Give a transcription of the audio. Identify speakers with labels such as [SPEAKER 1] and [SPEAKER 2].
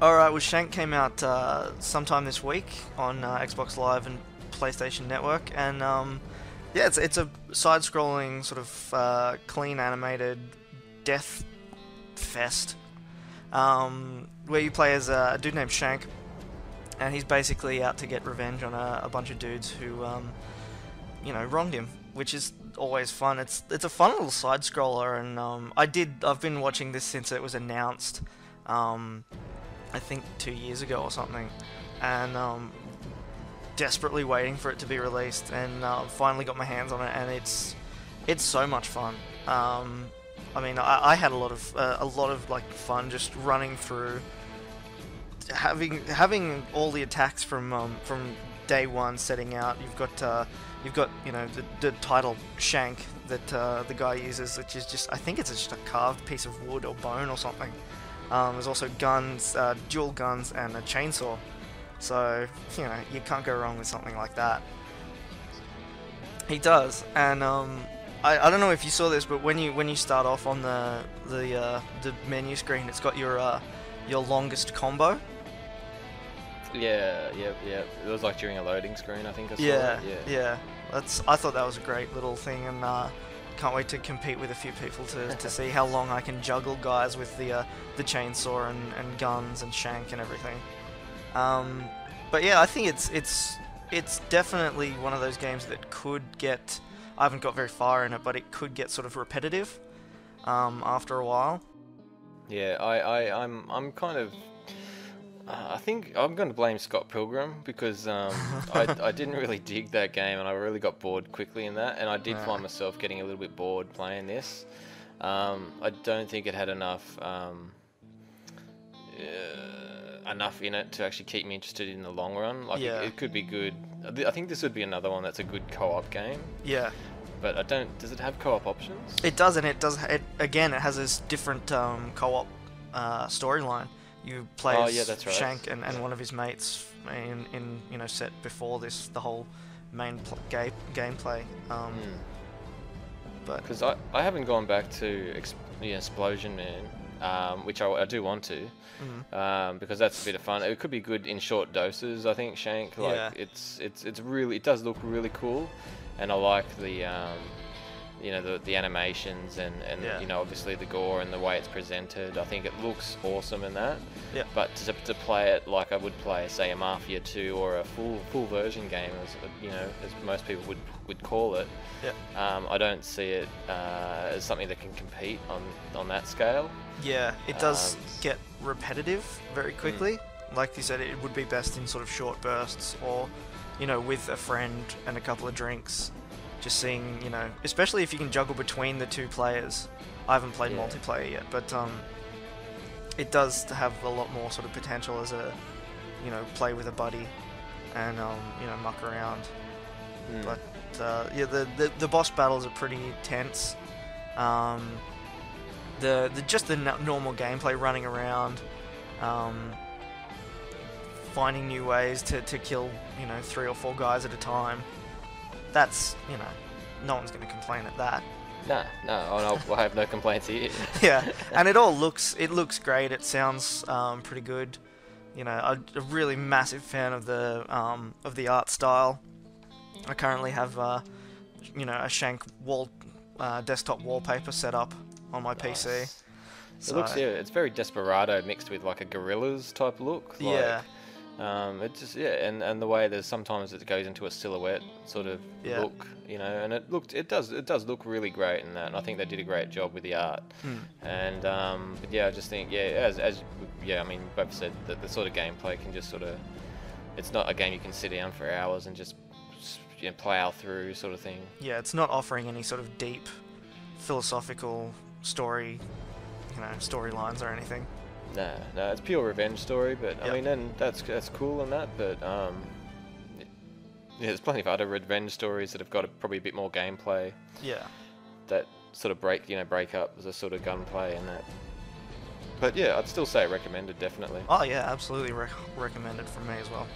[SPEAKER 1] Alright, well, Shank came out sometime this week on Xbox Live and PlayStation Network, and yeah, it's a side-scrolling sort of clean animated death fest where you play as a dude named Shank, and he's basically out to get revenge on a bunch of dudes who wronged him, which is always fun. It's a fun little side-scroller, and I've been watching this since it was announced. I think 2 years ago or something, and desperately waiting for it to be released, and finally got my hands on it, and it's so much fun. I mean, I had a lot of like fun just running through, having all the attacks from day one setting out. You've got the title Shank that the guy uses, which is just, I think it's just a carved piece of wood or bone or something. There's also guns, dual guns, and a chainsaw. So, you can't go wrong with something like that. He does, and I don't know if you saw this, but when you start off on the menu screen, it's got your longest combo.
[SPEAKER 2] Yeah. It was like during a loading screen, I think I saw
[SPEAKER 1] Yeah,
[SPEAKER 2] it.
[SPEAKER 1] yeah. I thought that was a great little thing, and can't wait to compete with a few people to see how long I can juggle guys with the chainsaw and guns and Shank and everything. But yeah, I think it's definitely one of those games that could get. I haven't got very far in it, but it could get sort of repetitive after a while.
[SPEAKER 2] Yeah, I'm kind of. I think I'm going to blame Scott Pilgrim because I didn't really dig that game, and I really got bored quickly in that, and I did find myself getting a little bit bored playing this. I don't think it had enough in it to actually keep me interested in the long run. Like it could be good. I think this would be another one that's a good co-op game.
[SPEAKER 1] Yeah.
[SPEAKER 2] But I don't. Does it have co-op options?
[SPEAKER 1] It does, and it does. Again, it has this different co-op storyline. You play as
[SPEAKER 2] that's right.
[SPEAKER 1] Shank and one of his mates in set before this, the whole main gameplay. But
[SPEAKER 2] because I haven't gone back to Explosion Man, which I do want to, because that's a bit of fun. It could be good in short doses. I think Shank, like it's really, it does look really cool, and I like the the animations and obviously the gore and the way it's presented. I think it looks awesome in that.
[SPEAKER 1] Yeah.
[SPEAKER 2] But to play it like I would play, say, a Mafia 2 or a full version game, as most people would call it.
[SPEAKER 1] Yeah.
[SPEAKER 2] I don't see it as something that can compete on that scale.
[SPEAKER 1] Yeah, it does get repetitive very quickly. Like you said, it would be best in sort of short bursts, or with a friend and a couple of drinks. Just seeing, especially if you can juggle between the two players. I haven't played multiplayer yet, but it does have a lot more sort of potential as a, play with a buddy and muck around. But yeah, the boss battles are pretty intense. Just the normal gameplay, running around, finding new ways to kill 3 or 4 guys at a time. That's, no one's going to complain at that.
[SPEAKER 2] No, I have no complaints here.
[SPEAKER 1] Yeah, and it looks great. It sounds pretty good. I'm a really massive fan of the art style. I currently have a Shank desktop wallpaper set up on my PC. So,
[SPEAKER 2] it looks, it's very Desperado mixed with like a Gorillas type look.
[SPEAKER 1] Yeah.
[SPEAKER 2] It just and the way there's sometimes it goes into a silhouette sort of look, and it does look really great in that, and I think they did a great job with the art. And but yeah, I just think I mean, both said that the sort of gameplay can just sort of, it's not a game you can sit down for hours and just plow through sort of thing.
[SPEAKER 1] Yeah, it's not offering any sort of deep philosophical storylines or anything.
[SPEAKER 2] No, it's pure revenge story, but I mean, and that's cool and that, but there's plenty of other revenge stories that have got probably a bit more gameplay.
[SPEAKER 1] Yeah.
[SPEAKER 2] That sort of break up the sort of gunplay and that. But yeah, I'd still say recommended, definitely.
[SPEAKER 1] Oh yeah, absolutely recommended from me as well.